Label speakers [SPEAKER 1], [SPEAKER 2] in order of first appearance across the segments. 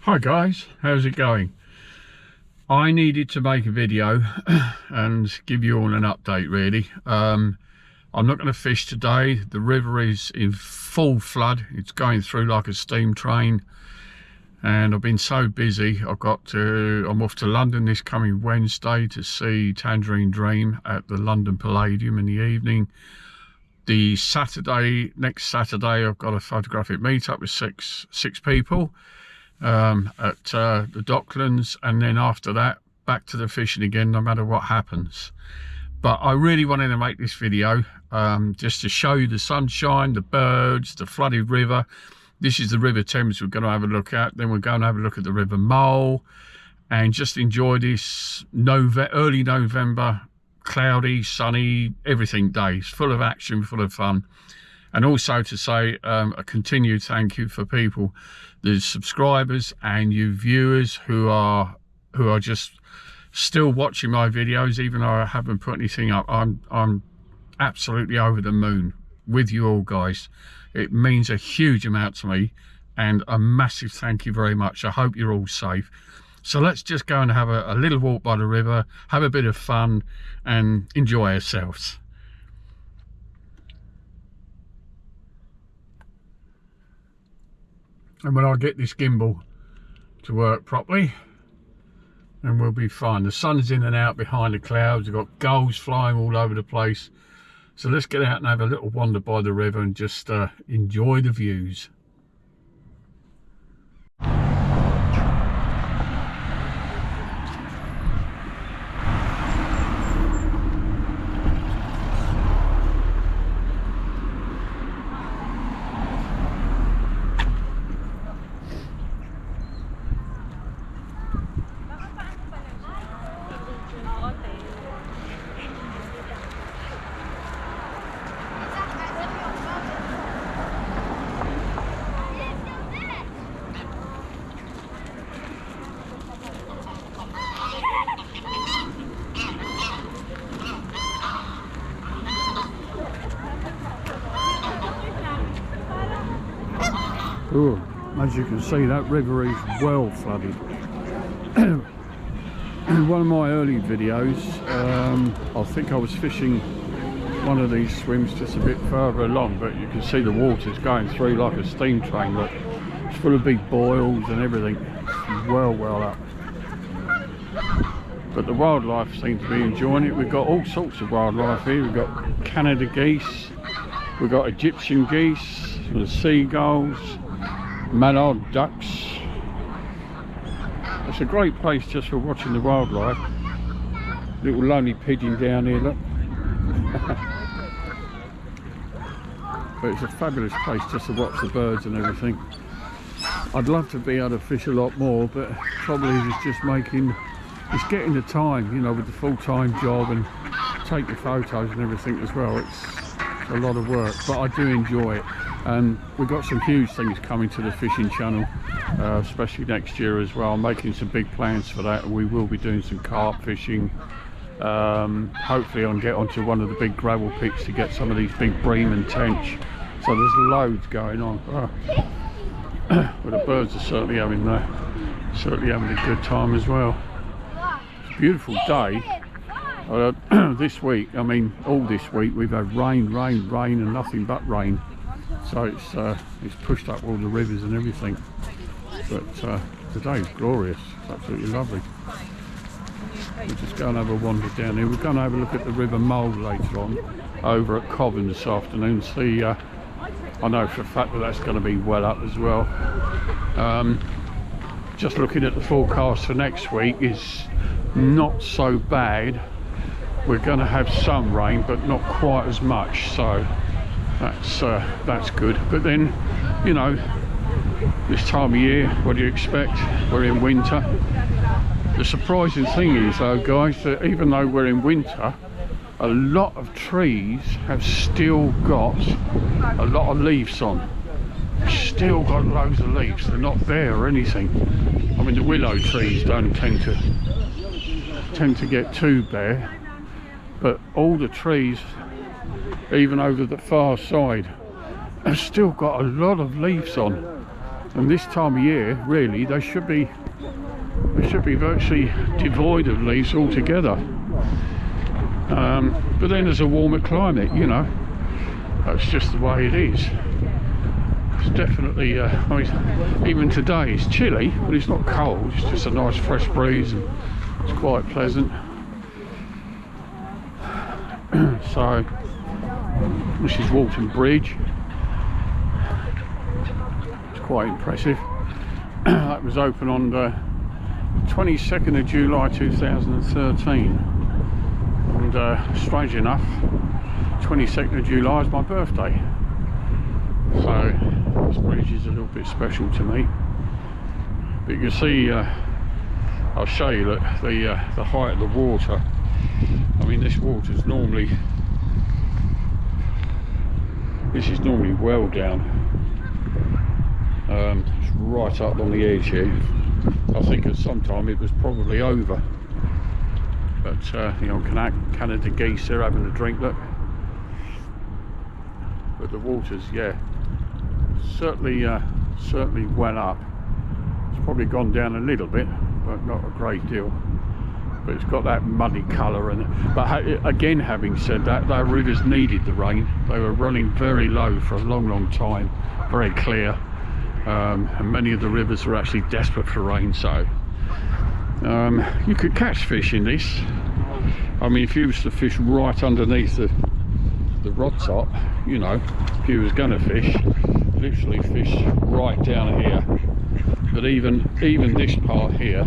[SPEAKER 1] Hi guys, how's it going? I needed to make a video and give you all an update really. I'm not going to fish today. The river is in full flood. It's going through like a steam train and I've been so busy. I'm off to London this coming Wednesday to see Tangerine Dream at the London Palladium in the evening. Next Saturday I've got a photographic meetup with six people at the Docklands, and then after that back to the fishing again no matter what happens. But I really wanted to make this video just to show you the sunshine, the birds, the flooded river. This is the River Thames we're going to have a look at. Then we're going to have a look at the River Mole and just enjoy this early November, cloudy, sunny, everything days, full of action, full of fun. And also to say a continued thank you for people, the subscribers and you viewers who are just still watching my videos even though I haven't put anything up. I'm absolutely over the moon with you all guys. It means a huge amount to me, and a massive thank you very much. I hope you're all safe. So let's just go and have a little walk by the river, have a bit of fun and enjoy ourselves. And when I get this gimbal to work properly, then we'll be fine. The sun's in and out behind the clouds. We've got gulls flying all over the place. So let's get out and have a little wander by the river and just enjoy the views. Ooh, as you can see, that river is well flooded. In one of my early videos, I think I was fishing one of these swims just a bit further along, but you can see the water's going through like a steam train. Look, it's full of big boils and everything. It's well up. But the wildlife seems to be enjoying it. We've got all sorts of wildlife here. We've got Canada geese, we've got Egyptian geese, the seagulls, mallard ducks. It's a great place just for watching the wildlife. Little lonely pigeon down here, look. But it's a fabulous place just to watch the birds and everything. I'd love to be able to fish a lot more, but probably it's just it's getting the time, you know, with the full-time job and taking photos and everything as well. It's a lot of work, but I do enjoy it. And we've got some huge things coming to the fishing channel, especially next year as well. I'm making some big plans for that, and we will be doing some carp fishing. Hopefully I'll get onto one of the big gravel pits to get some of these big bream and tench. So there's loads going on. But the birds are certainly having a good time as well. It's a beautiful day. This week, I mean all this week, we've had rain and nothing but rain. So it's pushed up all the rivers and everything. But today's glorious. It's absolutely lovely. We'll just go and have a wander down here. We're going to have a look at the River Mole later on over at Cobham this afternoon. See, I know for a fact that that's going to be well up as well. Just looking at the forecast for next week is not so bad. We're going to have some rain, but not quite as much. So that's good. But then, you know, this time of year, what do you expect? We're in winter. The surprising thing is though guys, that even though we're in winter, a lot of trees have still got a lot of leaves on. Still got loads of leaves. They're not bare or anything. I mean the willow trees don't tend to get too bare, but all the trees even over the far side have still got a lot of leaves on. And this time of year, really, they should be virtually devoid of leaves altogether. But then there's a warmer climate, you know. That's just the way it is. It's definitely, I mean, even today it's chilly, but it's not cold. It's just a nice fresh breeze, and it's quite pleasant. So, this is Walton Bridge. It's quite impressive. That was open on the 22nd of July 2013. And strange enough, 22nd of July is my birthday. So this bridge is a little bit special to me. But you can see, I'll show you look, the height of the water. I mean, this water is normally, this is normally well down. It's right up on the edge here. I think at some time it was probably over. But you know, Canada geese, they're having a drink, look. But the water's, yeah, certainly well up. It's probably gone down a little bit, but not a great deal. But it's got that muddy colour in it. But again, having said that, our rivers needed the rain. They were running very low for a long time, very clear. And many of the rivers were actually desperate for rain, so you could catch fish in this. I mean, if you was to fish right underneath the rod top, you know, if you was going to fish, literally fish right down here. But even this part here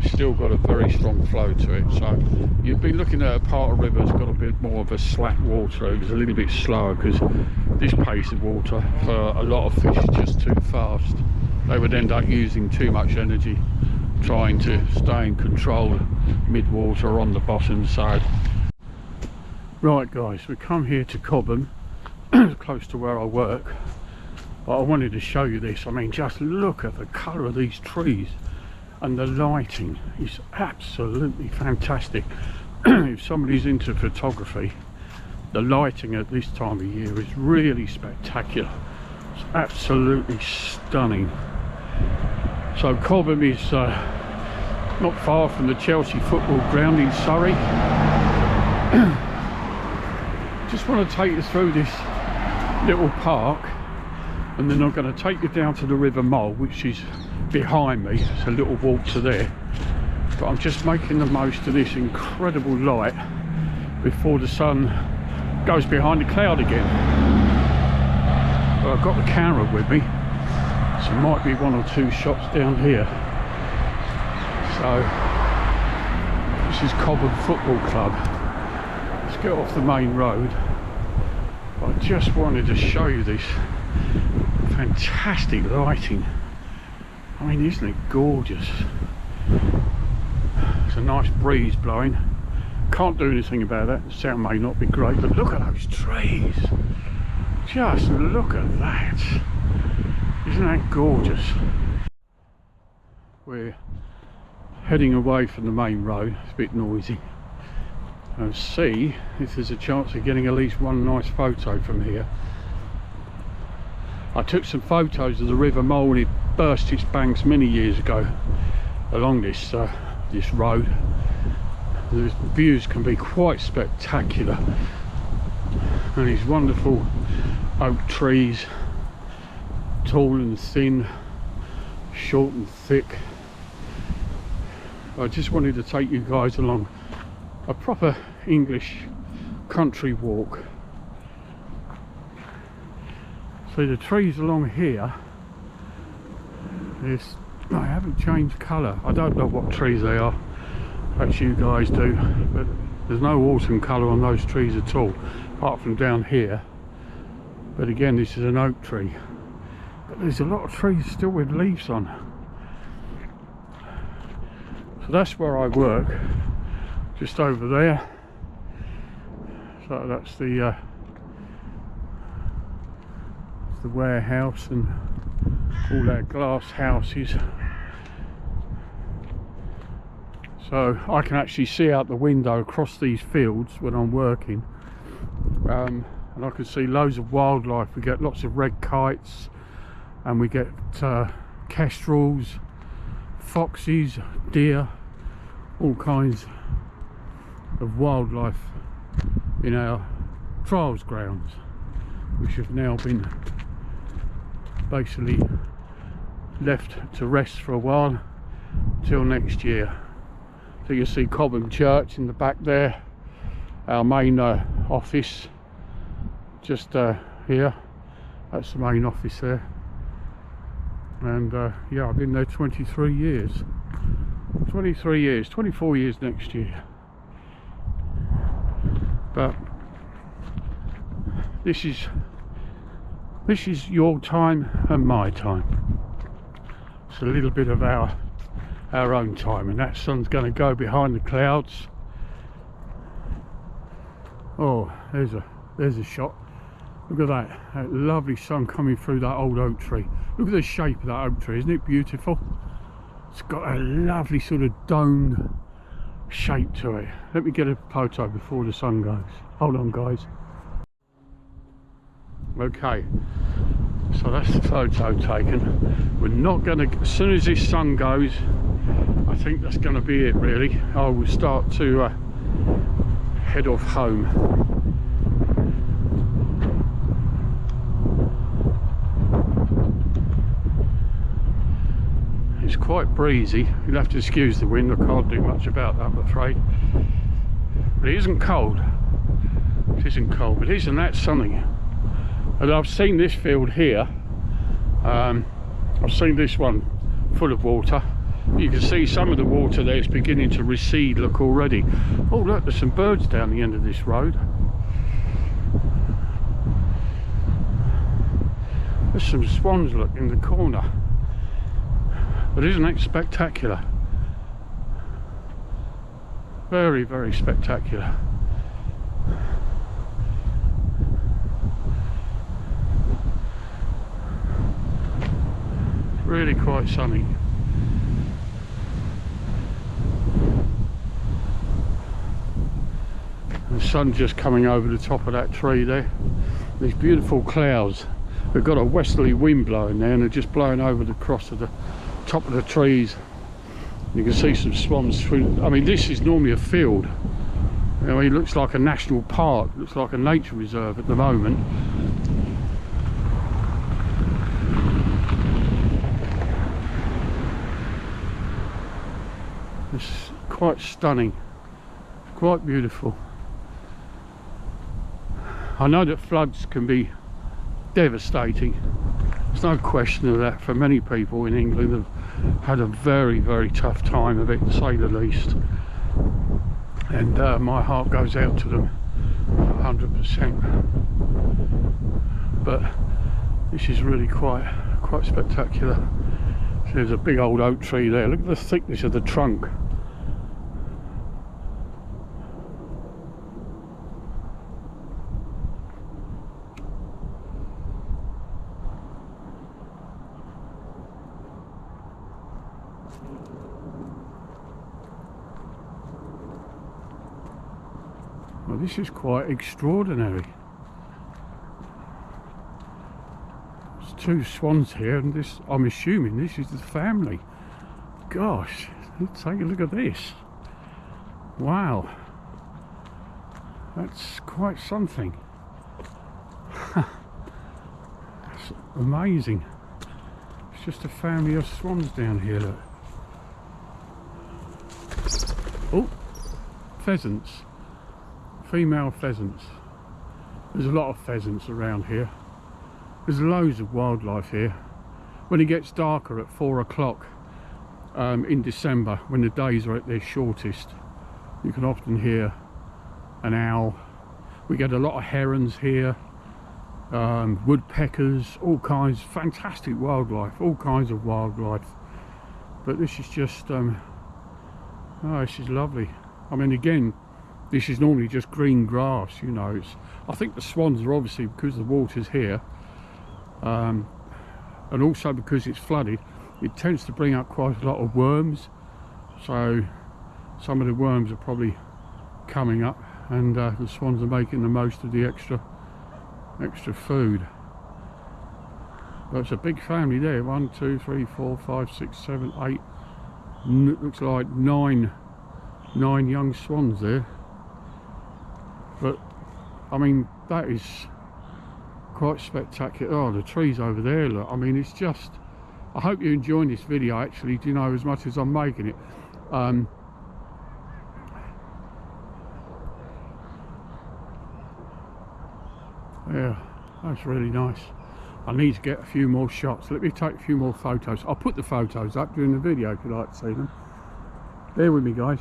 [SPEAKER 1] still got a very strong flow to it, so you'd be looking at a part of river that's got a bit more of a slack water. It was a little bit slower because this pace of water for a lot of fish is just too fast. They would end up using too much energy trying to stay in control mid-water on the bottom side. Right guys, we come here to Cobham, close to where I work, but I wanted to show you this. I mean, just look at the colour of these trees, and the lighting is absolutely fantastic. If somebody's into photography, the lighting at this time of year is really spectacular. It's absolutely stunning. So Cobham is not far from the Chelsea football ground in Surrey. Just want to take you through this little park, and then I'm going to take you down to the River Mole, which is behind me. It's a little walk to there, but I'm just making the most of this incredible light before the sun goes behind the cloud again. But I've got the camera with me, so might be one or two shots down here. So this is Cobham Football Club. Let's get off the main road. I just wanted to show you this fantastic lighting. I mean, isn't it gorgeous? It's a nice breeze blowing. Can't do anything about that. The sound may not be great, but look at those trees. Just look at that. Isn't that gorgeous? We're heading away from the main road. It's a bit noisy. And see if there's a chance of getting at least one nice photo from here. I took some photos of the River Mole when it burst its banks many years ago along this road. The views can be quite spectacular, and these wonderful oak trees, tall and thin, short and thick. I just wanted to take you guys along a proper English country walk. So the trees along here, they haven't changed colour. I don't know what trees they are, perhaps you guys do, but there's no autumn colour on those trees at all, apart from down here. But again, this is an oak tree, but there's a lot of trees still with leaves on. So that's where I work, just over there. So that's the warehouse and all our glass houses. So I can actually see out the window across these fields when I'm working, and I can see loads of wildlife. We get lots of red kites, and we get kestrels, foxes, deer, all kinds of wildlife in our trials grounds, which have now been basically left to rest for a while till next year. So you see Cobham Church in the back there, our main office just here. That's the main office there. And yeah, I've been there 23 years. 23 years, 24 years next year. But this is your time and my time. It's a little bit of our own time, and that sun's going to go behind the clouds. Oh, there's a shot. Look at that lovely sun coming through that old oak tree. Look at the shape of that oak tree, isn't it beautiful? It's got a lovely sort of domed shape to it. Let me get a photo before the sun goes. Hold on, guys. Okay, so that's the photo taken. We're not going to, as soon as this sun goes, I think that's going to be it really. I will start to head off home. It's quite breezy. You'll have to excuse the wind. I can't do much about that, I'm afraid. But it isn't cold. It isn't cold, but isn't that sunny? And I've seen this field here. I've seen this one full of water. You can see some of the water there is beginning to recede, look already. Oh look, there's some birds down the end of this road. There's some swans, look, in the corner. But isn't that spectacular? Very, very spectacular. Really quite sunny. The sun's just coming over the top of that tree there. These beautiful clouds. We've got a westerly wind blowing there, and they're just blowing over the cross of the top of the trees. You can see some swans through. I mean, this is normally a field. You know, it looks like a national park, looks like a nature reserve at the moment. It's quite stunning, quite beautiful. I know that floods can be devastating. There's no question of that. For many people in England have had a very, very tough time of it, to say the least. And my heart goes out to them 100%. But this is really quite spectacular. So there's a big old oak tree there. Look at the thickness of the trunk. Well, this is quite extraordinary. There's two swans here, and this, I'm assuming this is the family. Gosh, let's take a look at this. Wow, that's quite something. That's amazing. It's just a family of swans down here, look. Oh, pheasants. Female pheasants. There's a lot of pheasants around here. There's loads of wildlife here. When it gets darker at 4 o'clock in December, when the days are at their shortest, you can often hear an owl. We get a lot of herons here, woodpeckers, all kinds, fantastic wildlife, all kinds of wildlife. But this is just, oh, this is lovely. I mean, again, this is normally just green grass, you know. I think the swans are obviously, because the water's here, and also because it's flooded, it tends to bring up quite a lot of worms. So some of the worms are probably coming up, and the swans are making the most of the extra food. There's a big family there. 1, 2, 3, 4, 5, 6, 7, 8. It looks like nine young swans there. But I mean, that is quite spectacular. Oh, the trees over there, look. I mean, it's just, I hope you're enjoying this video actually, do you know, as much as I'm making it. Yeah, that's really nice. I need to get a few more shots. Let me take a few more photos. I'll put the photos up during the video if you'd like to see them. Bear with me, guys.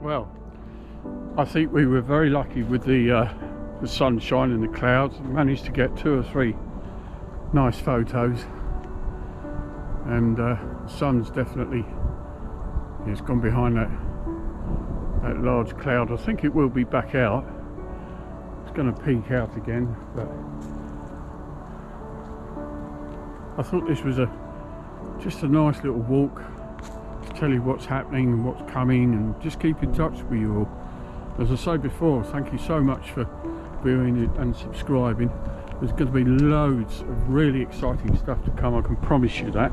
[SPEAKER 1] Well, I think we were very lucky with the sunshine and the clouds. We managed to get 2 or 3 nice photos, and the sun's definitely, it's gone behind that large cloud. I think it will be back out. It's going to peek out again, but I thought this was just a nice little walk to tell you what's happening and what's coming, and just keep in touch with you all. As I said before, thank you so much for viewing it and subscribing. There's going to be loads of really exciting stuff to come, I can promise you that,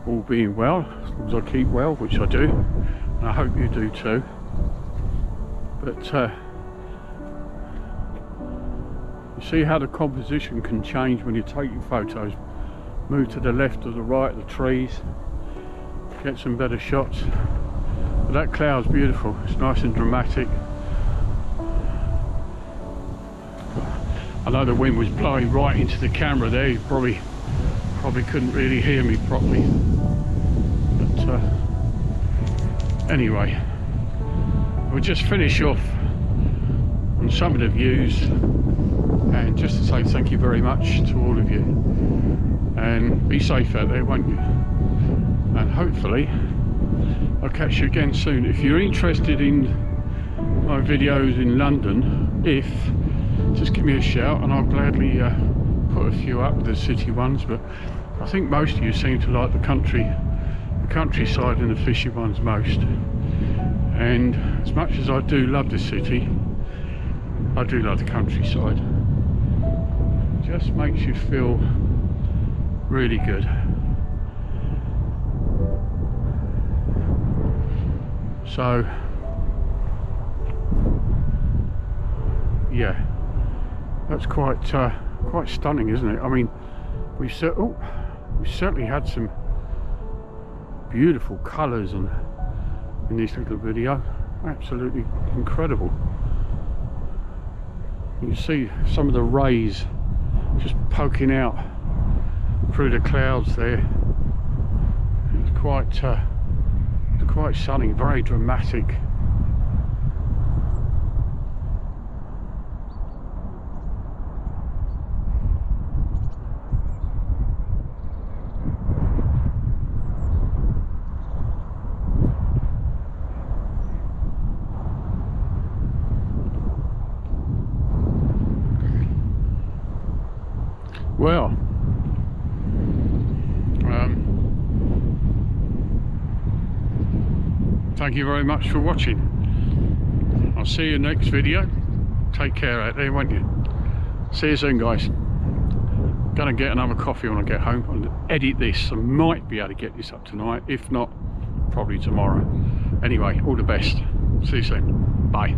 [SPEAKER 1] all being well, as long as I keep well, which I do, and I hope you do too. But you see how the composition can change when you're taking photos. Move to the left or the right of the trees, get some better shots. But that cloud's beautiful, it's nice and dramatic. I know the wind was blowing right into the camera there, you probably couldn't really hear me properly. But anyway, we'll just finish off on some of the views, and just to say thank you very much to all of you, and be safe out there, won't you? And hopefully I'll catch you again soon. If you're interested in my videos in London, just give me a shout and I'll gladly put a few up, the city ones, but I think most of you seem to like the countryside and the fishy ones most. And as much as I do love the city, I do love the countryside. It just makes you feel really good. So yeah, that's quite stunning, isn't it? I mean, we certainly had some beautiful colours in this little video. Absolutely incredible. You can see some of the rays just poking out through the clouds there. It's quite stunning, very dramatic. well, thank you very much for watching. I'll see you next video. Take care out there, won't you? See you soon, guys. Gonna get another coffee when I get home and edit this. I might be able to get this up tonight. If not, probably tomorrow. Anyway, all the best. See you soon. Bye.